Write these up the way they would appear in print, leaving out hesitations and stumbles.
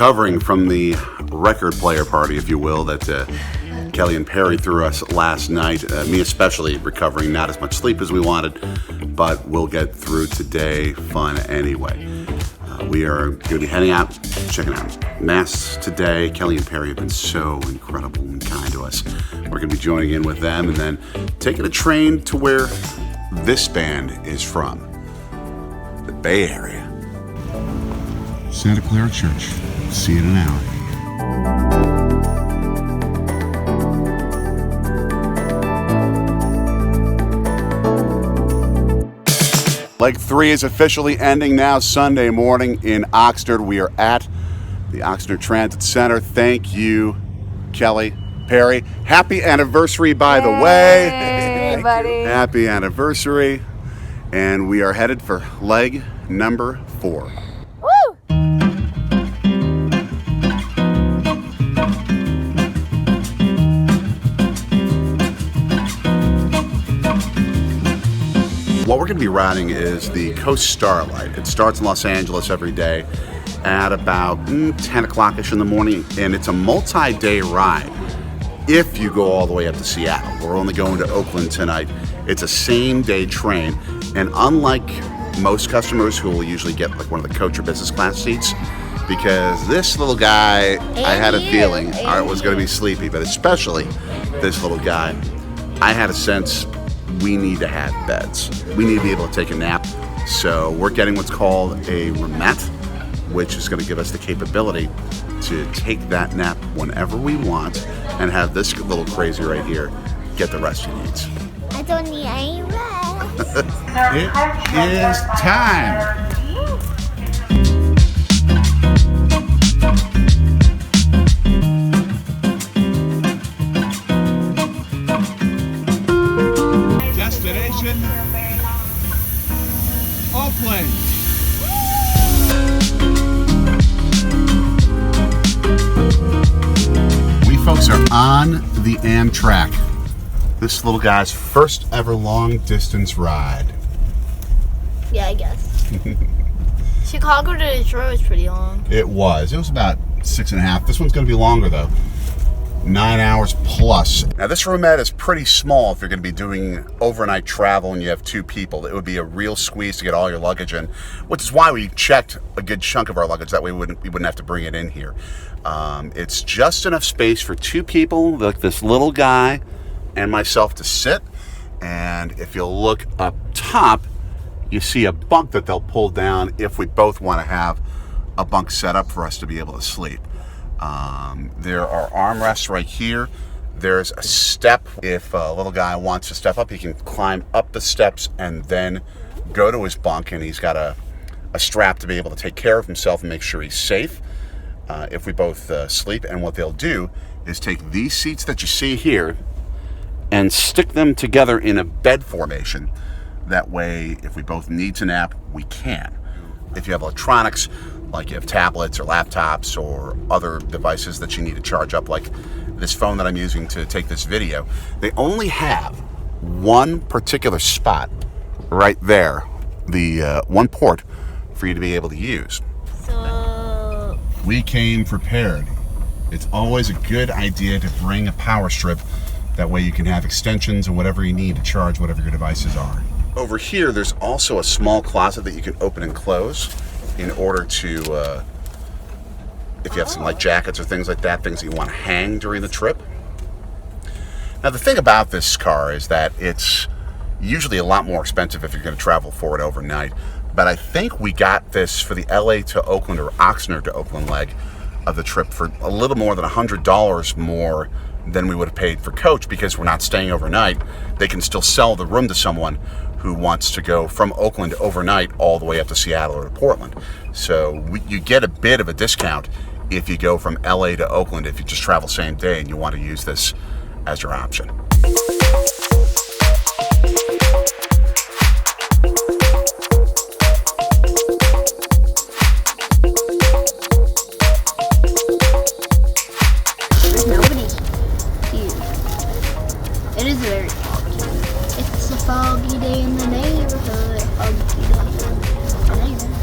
recovering from the record player party, if you will, that Kelly and Perry threw us last night. Me especially recovering, not as much sleep as we wanted, but we'll get through today fun anyway. We are going to be heading out, checking out Mass today. Kelly and Perry have been so incredible and kind to us. We're going to be joining in with them and then taking a train to where this band is from, the Bay Area. Santa Clara Church. See you in an hour. Leg 3 is officially ending now Sunday morning in Oxnard. We are at the Oxnard Transit Center. Thank you, Kelly, Perry. Happy anniversary, by the way. Hey, buddy. Happy anniversary. And we are headed for leg number 4. Woo! What we're going to be riding is the Coast Starlight. It starts in Los Angeles every day at about 10 o'clock-ish in the morning, and it's a multi-day ride if you go all the way up to Seattle. We're only going to Oakland tonight. It's a same-day train, and unlike most customers who will usually get like one of the coach or business class seats, because this little guy, I had a feeling was going to be sleepy, but especially this little guy, I had a sense we need to have beds. We need to be able to take a nap. So we're getting what's called a roomette, which is going to give us the capability to take that nap whenever we want and have this little crazy right here get the rest he needs. I don't need any rest. It is time. Destination Oakland. We folks are on the Amtrak. This little guy's first ever long distance ride. Yeah, I guess. Chicago to Detroit was pretty long. It was about 6.5. This one's going to be longer though. 9 hours plus. Now this roomette is pretty small if you're going to be doing overnight travel and you have 2 people. It would be a real squeeze to get all your luggage in, which is why we checked a good chunk of our luggage. That way we wouldn't have to bring it in here. It's just enough space for 2 people, like this little guy and myself, to sit. And if you look up top, you see a bunk that they'll pull down if we both want to have a bunk set up for us to be able to sleep. There are armrests right here. There's a step. If a little guy wants to step up, he can climb up the steps and then go to his bunk, and he's got a strap to be able to take care of himself and make sure he's safe if we both sleep. And what they'll do is take these seats that you see here and stick them together in a bed formation. That way, if we both need to nap, we can. If you have electronics, like you have tablets or laptops or other devices that you need to charge up, like this phone that I'm using to take this video, they only have one particular spot right there, the one port for you to be able to use. So We came prepared. It's always a good idea to bring a power strip. That way you can have extensions or whatever you need to charge whatever your devices are. Over here, there's also a small closet that you can open and close in order to, if you have some light jackets or things like that, things that you want to hang during the trip. Now, the thing about this car is that it's usually a lot more expensive if you're going to travel for it overnight. But I think we got this for the LA to Oakland or Oxnard to Oakland leg of the trip for a little more than $100 more than we would have paid for coach, because we're not staying overnight. They can still sell the room to someone who wants to go from Oakland overnight all the way up to Seattle or to Portland. So you get a bit of a discount if you go from LA to Oakland if you just travel same day and you want to use this as your option. there's nobody here. It is very foggy. It's a foggy day in the neighborhood. Foggy day in the neighborhood.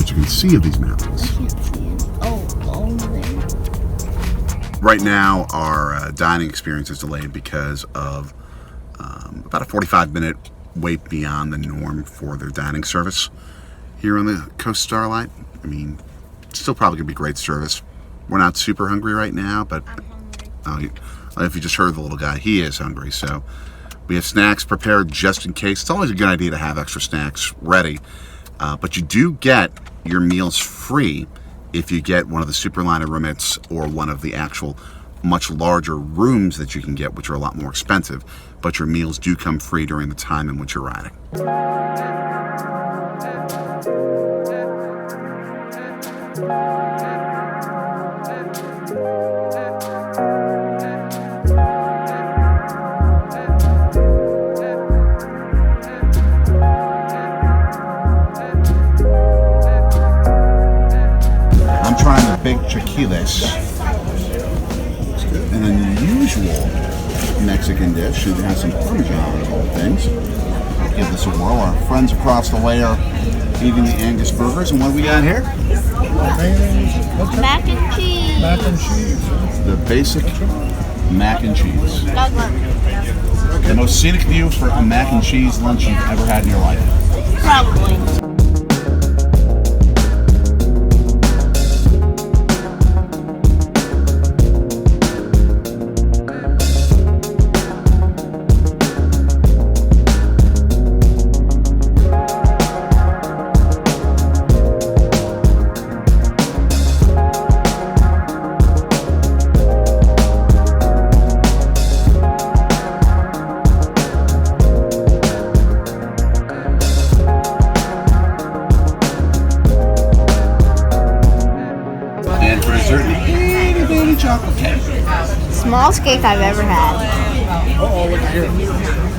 what you can see of these mountains. I can't see it. Oh, over there. Right now, our dining experience is delayed because of about a 45-minute wait beyond the norm for their dining service here on the Coast Starlight. I mean, still probably going to be great service. We're not super hungry right now, but if you just heard the little guy, he is hungry. So we have snacks prepared just in case. It's always a good idea to have extra snacks ready. But you do get your meals free if you get one of the Superliner roomettes or one of the actual much larger rooms that you can get, which are a lot more expensive. But your meals do come free during the time in which you're riding. I'm trying the big chiquiles, an unusual Mexican dish. It has some Parmesan of all things. Give this a whirl. Our friends across the way are eating the Angus burgers. And what do we got here? Mac and cheese. Mac and cheese. The basic mac and cheese. Douglas. The most scenic view for a mac and cheese lunch you've ever had in your life. Probably. Chocolate cake. Smallest cake I've ever had. Oh, look here.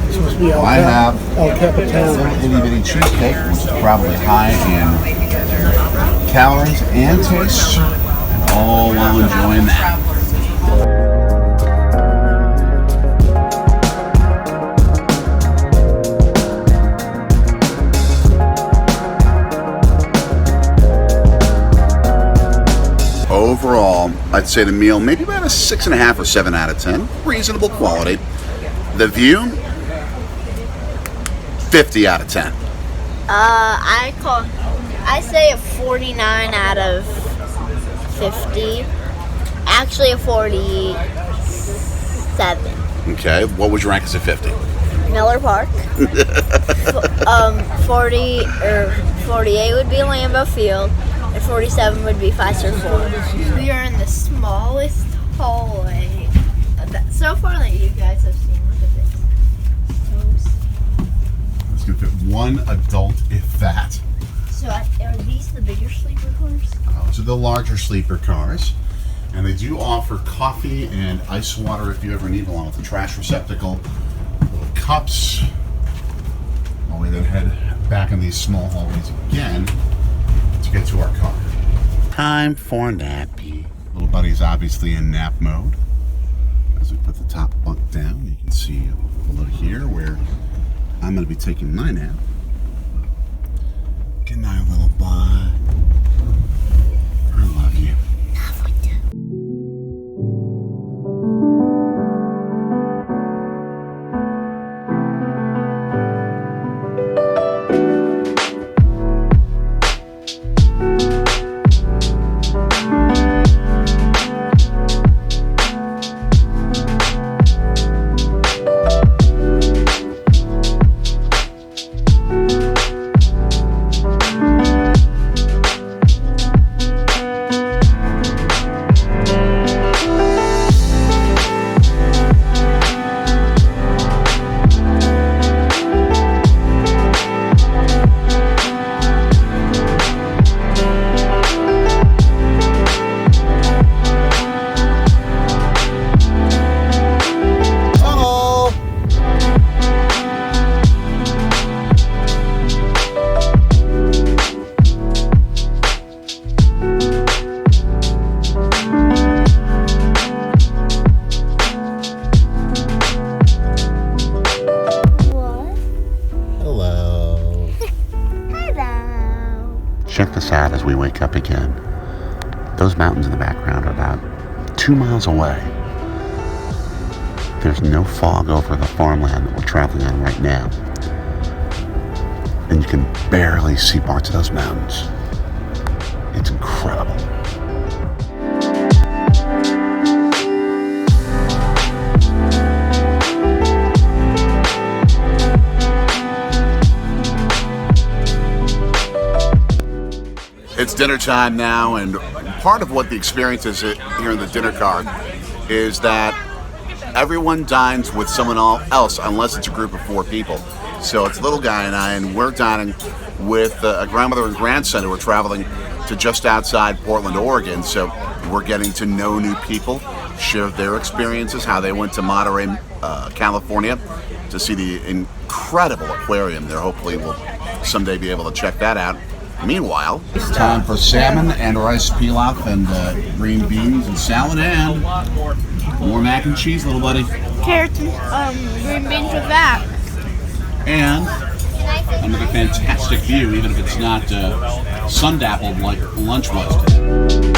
This must be I have El Capitan. itty bitty cheesecake, which is probably high in calories and taste, all while enjoying that. Overall, I'd say the meal maybe about a 6.5 or 7 out of 10. Reasonable quality. The view, 50 out of 10. I say a 49 out of 50. Actually a 47. Okay, what would you rank as a 50? Miller Park. 40 or 48 would be Lambeau Field. And 47 would be Fiserv Ford. We are in the smallest hallway so far that you guys have seen. Look at this. So small. It's going to fit one adult, if that. So are these the bigger sleeper cars? Those are the larger sleeper cars. And they do offer coffee and ice water if you ever need, along with the trash receptacle, little cups. While we then head back in these small hallways again to get to our car. Time for nappy. Little buddy's obviously in nap mode. As we put the top bunk down, you can see below here where I'm going to be taking my nap. Good night, little bud. I love you. sad as we wake up again. Those mountains in the background are about 2 miles away. There's no fog over the farmland that we're traveling on right now. And you can barely see parts of those mountains. It's incredible. It's dinner time now, and part of what the experience is here in the dinner car is that everyone dines with someone else unless it's a group of 4 people. So it's little guy and I, and we're dining with a grandmother and grandson who are traveling to just outside Portland, Oregon. So we're getting to know new people, share their experiences, how they went to Monterey, California to see the incredible aquarium there. Hopefully we'll someday be able to check that out. Meanwhile, it's time for salmon and rice pilaf and green beans and salad and more mac and cheese, little buddy. Carrots and green beans with that. And another fantastic view, even if it's not sun-dappled like lunch was today.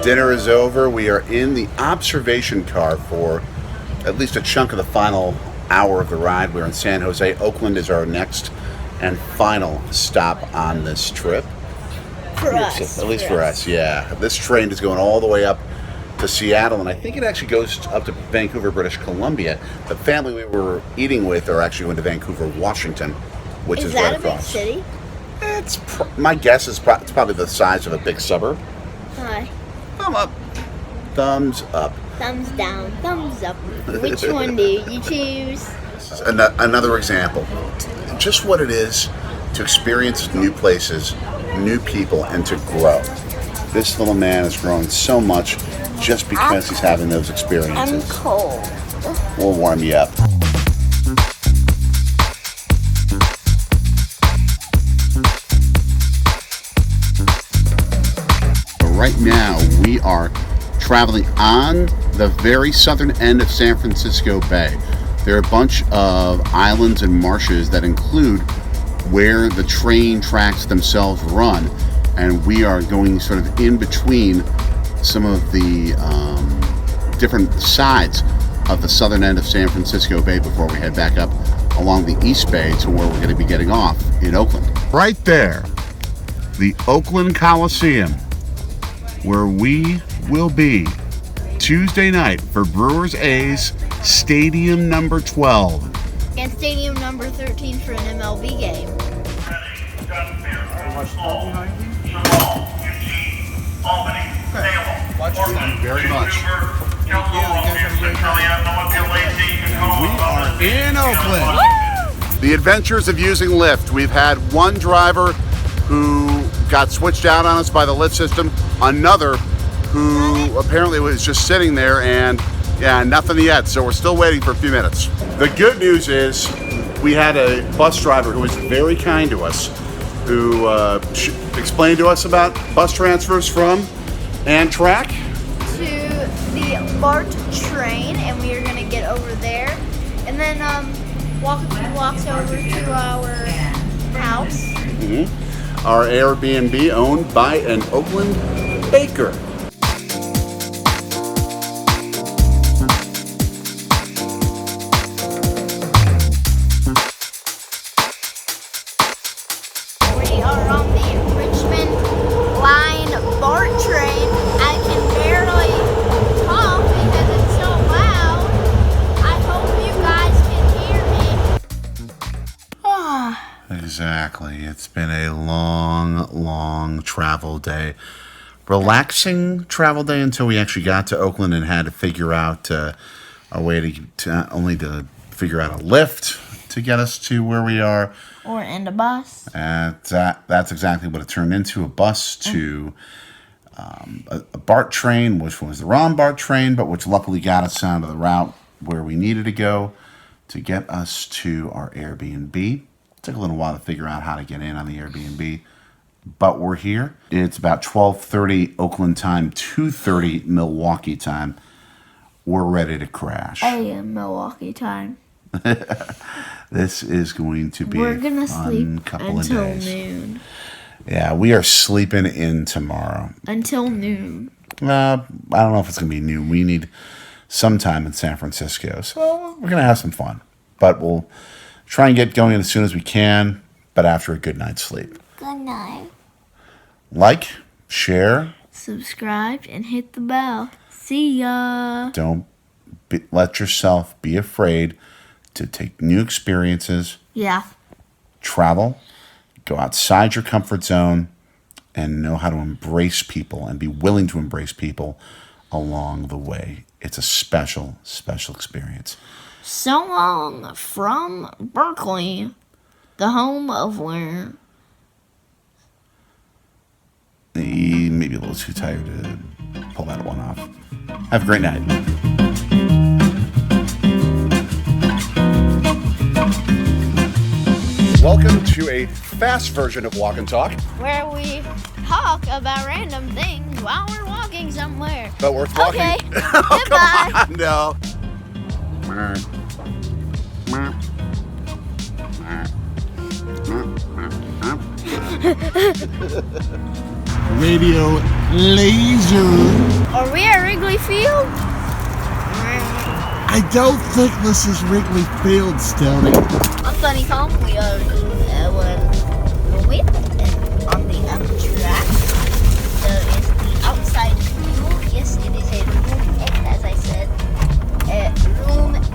Dinner is over. We are in the observation car for at least a chunk of the final hour of the ride. We're in San Jose. Oakland is our next and final stop on this trip. For us. At least for us, yeah. This train is going all the way up to Seattle, and I think it actually goes up to Vancouver, British Columbia. The family we were eating with are actually going to Vancouver, Washington, which is right across. Is that a big city? My guess is it's probably the size of a big suburb. Hi. Thumb up. Thumbs up. Thumbs down. Thumbs up. Which one do you choose? Another example. Just what it is to experience new places, new people, and to grow. This little man is growing so much just because he's having those experiences. I'm cold. We'll warm you up. Right now, we are traveling on the very southern end of San Francisco Bay. There are a bunch of islands and marshes that include where the train tracks themselves run, and we are going sort of in between some of the different sides of the southern end of San Francisco Bay before we head back up along the East Bay to where we're going to be getting off in Oakland. Right there, the Oakland Coliseum, where we will be Tuesday night for Brewers A's Stadium number 12. And stadium number 13 for an MLB game. Thank you very much. We are in Oakland. The adventures of using Lyft. We've had one driver who got switched out on us by the Lyft system, another who apparently was just sitting there, and yeah, nothing yet, so we're still waiting for a few minutes. The good news is we had a bus driver who was very kind to us, who explained to us about bus transfers from Amtrak To the BART train, and we are going to get over there, and then walk a few blocks over to our house. Mm-hmm. Our Airbnb owned by an Oakland baker. We are on the Richmond Line BART train. I can barely talk because it's so loud. I hope you guys can hear me. Exactly. It's been a long travel day. Relaxing travel day until we actually got to Oakland and had to figure out a way to not only to figure out a lift to get us to where we are. Or in a bus. That's exactly what it turned into, a bus to a BART train, which was the wrong BART train, but which luckily got us onto the route where we needed to go. to get us to our Airbnb. Took a little while to figure out how to get in on the Airbnb, but we're here. It's about 12:30 Oakland time, 2:30 Milwaukee time. We're ready to crash. AM Milwaukee time. This is going to be We're gonna a fun sleep couple until of days. noon. Yeah, we are sleeping in tomorrow. Until noon. I don't know if it's going to be noon. We need some time in San Francisco. So we're going to have some fun. But we'll try and get going as soon as we can, but after a good night's sleep. Good night. Like, share. Subscribe and hit the bell. See ya. Don't let yourself be afraid to take new experiences, Yeah. travel, go outside your comfort zone, and know how to embrace people and be willing to embrace people along the way. It's a special, special experience. So long from Berkeley, the home of where... Maybe a little too tired to pull that one off. Have a great night. Welcome to a fast version of Walk and Talk. where we talk about random things while we're walking somewhere. But worth walking. Okay. Oh, Goodbye. come on, no. Radio laser. Are we at Wrigley Field? I don't think this is Wrigley Field, Stoney. I'm Sunny Tom. We are with on the Amtrak. There is the outside view. Yes, it is a roomette, as I said. Roomette.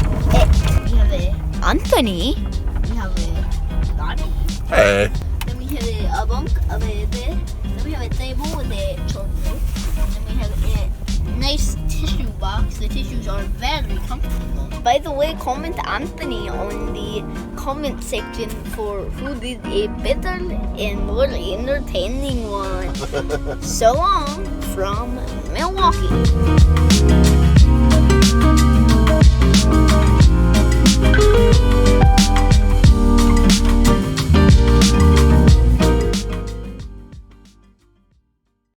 We have a Anthony. We have a Donnie. Hey. Then we have a bunk of a bed. Then we have a table with a chocolate. Then we have a nice tissue box. The tissues are very comfortable. By the way, comment Anthony on the comment section for who did a better and more entertaining one. So long from Milwaukee.